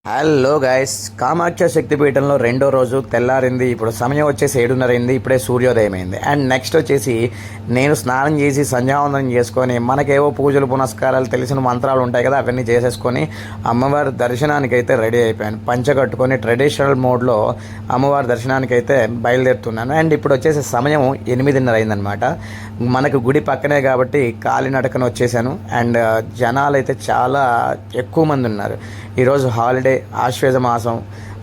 Hello guys, Kamakhya శక్తిపీఠంలో రెండో రోజు తెల్లారింది. ఇప్పుడు సమయం వచ్చేసి 7:30 అయింది. ఇప్పుడే సూర్యోదయం అయింది. అండ్ నెక్స్ట్ వచ్చేసి నేను స్నానం చేసి సంధ్యావందనం చేసుకొని మనకేవో పూజలు పునస్కారాలు తెలిసిన మంత్రాలు ఉంటాయి కదా, అవన్నీ చేసేసుకొని అమ్మవారి దర్శనానికి అయితే రెడీ అయిపోయాను. పంచ కట్టుకొని ట్రెడిషనల్ మోడ్లో అమ్మవారి దర్శనానికి అయితే బయలుదేరుతున్నాను. అండ్ ఇప్పుడు వచ్చేసి సమయం 8:30 అయిందనమాట. మనకు గుడి పక్కనే కాబట్టి కాలినడకన వచ్చేసాను. అండ్ జనాలు అయితే చాలా ఎక్కువ మంది ఉన్నారు. ఈరోజు హాలిడే, ఆశ్వేజ మాసం,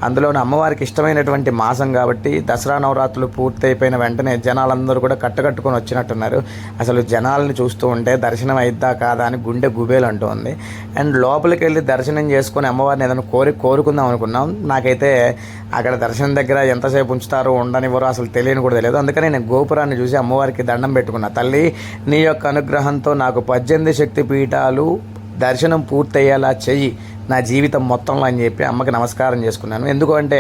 అందులోని అమ్మవారికి ఇష్టమైనటువంటి మాసం కాబట్టి దసరా నవరాత్రులు పూర్తయిపోయిన వెంటనే జనాలందరూ కూడా కట్టుకొని వచ్చినట్టున్నారు. అసలు జనాలను చూస్తూ ఉంటే దర్శనం అయిద్దా కాదా అని గుండె గుబేలు అంటుంది. అండ్ లోపలికి వెళ్ళి దర్శనం చేసుకొని అమ్మవారిని ఏదైనా కోరుకుందాం అనుకున్నాం. నాకైతే అక్కడ దర్శనం దగ్గర ఎంతసేపు ఉంచుతారో ఉండనివ్వరో అసలు తెలియని కూడా తెలియదు. అందుకని నేను గోపురాన్ని చూసి అమ్మవారికి దండం పెట్టుకున్నా. తల్లి, నీ యొక్క అనుగ్రహంతో నాకు 18 శక్తి పీఠాలు దర్శనం పూర్తయ్యేలా చెయ్యి నా జీవితం మొత్తంలో అని చెప్పి అమ్మకి నమస్కారం చేసుకున్నాను. ఎందుకంటే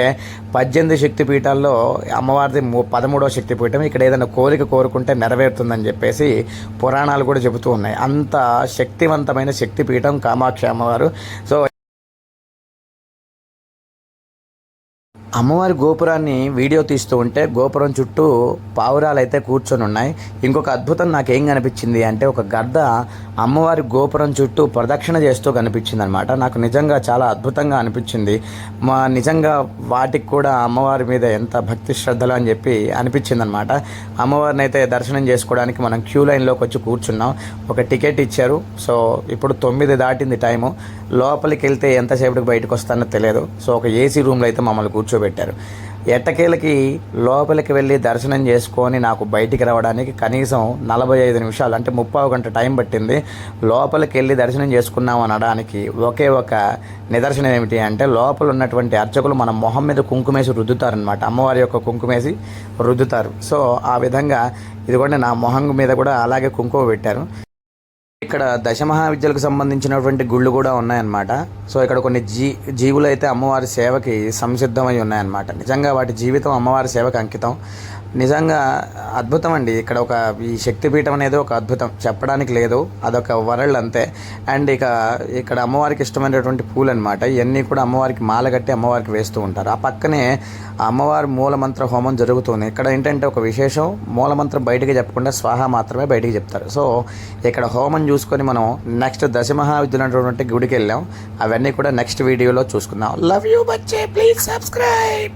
18 శక్తిపీఠాల్లో అమ్మవారిది 13వ శక్తిపీఠం. ఇక్కడ ఏదైనా కోరుకుంటే నెరవేరుతుందని చెప్పేసి పురాణాలు కూడా చెబుతూ ఉన్నాయి. అంత శక్తివంతమైన శక్తిపీఠం కామాక్షి అమ్మవారు. సో అమ్మవారి గోపురాన్ని వీడియో తీస్తూ ఉంటే గోపురం చుట్టూ పావురాలు అయితే కూర్చొని ఉన్నాయి. ఇంకొక అద్భుతం నాకేం కనిపించింది అంటే, ఒక గద్ద అమ్మవారి గోపురం చుట్టూ ప్రదక్షిణ చేస్తూ కనిపించింది అనమాట. నాకు నిజంగా చాలా అద్భుతంగా అనిపించింది. నిజంగా వాటికి కూడా అమ్మవారి మీద ఎంత భక్తి శ్రద్ధలు అని చెప్పి అనిపించింది అనమాట. అమ్మవారిని అయితే దర్శనం చేసుకోవడానికి మనం క్యూ లైన్లోకి వచ్చి కూర్చున్నాం. ఒక టికెట్ ఇచ్చారు. సో ఇప్పుడు 9 దాటింది టైము. లోపలికి వెళ్తే ఎంతసేపటికి బయటకు వస్తానో తెలియదు. సో ఒక ఏసీ రూమ్లో అయితే మమ్మల్ని కూర్చోబెట్టారు. ఎట్టకేలకి లోపలికి వెళ్ళి దర్శనం చేసుకొని నాకు బయటికి రావడానికి కనీసం 45 నిమిషాలు, అంటే 30 గంట టైం పట్టింది. లోపలికి వెళ్ళి దర్శనం చేసుకున్నాం అనడానికి ఒకే ఒక నిదర్శనం ఏమిటి అంటే, లోపల ఉన్నటువంటి అర్చకులు మన మొహం మీద కుంకుమేసి రుద్దుతారనమాట. అమ్మవారి యొక్క కుంకుమేసి రుద్దుతారు. సో ఆ విధంగా ఇది కూడా నా మొహం మీద కూడా అలాగే కుంకుమ పెట్టారు. ఇక్కడ దశమహావిద్యలకు సంబంధించినటువంటి గుళ్ళు కూడా ఉన్నాయన్నమాట. సో ఇక్కడ కొన్ని జీవులు అయితే అమ్మవారి సేవకి సంసిద్ధమై ఉన్నాయన్నమాట. నిజంగా వాటి జీవితం అమ్మవారి సేవకి అంకితం. నిజంగా అద్భుతం అండి. ఇక్కడ ఈ శక్తిపీఠం అనేది ఒక అద్భుతం, చెప్పడానికి లేదు. అదొక వరల్డ్ అంతే. అండ్ ఇక్కడ అమ్మవారికి ఇష్టమైనటువంటి పూలు అనమాట. ఇవన్నీ కూడా అమ్మవారికి మాల కట్టి అమ్మవారికి వేస్తూ ఉంటారు. ఆ పక్కనే అమ్మవారి మూలమంత్ర హోమం జరుగుతుంది. ఇక్కడ ఏంటంటే ఒక విశేషం, మూలమంత్రం బయటికి చెప్పకుండా స్వాహ మాత్రమే బయటికి చెప్తారు. సో ఇక్కడ హోమం చూసుకొని మనం నెక్స్ట్ దశమహావిద్యులైనటువంటి గుడికి వెళ్ళాం. అవన్నీ కూడా నెక్స్ట్ వీడియోలో చూసుకుందాం. లవ్ యూ బచ్చే, ప్లీజ్ సబ్స్క్రైబ్.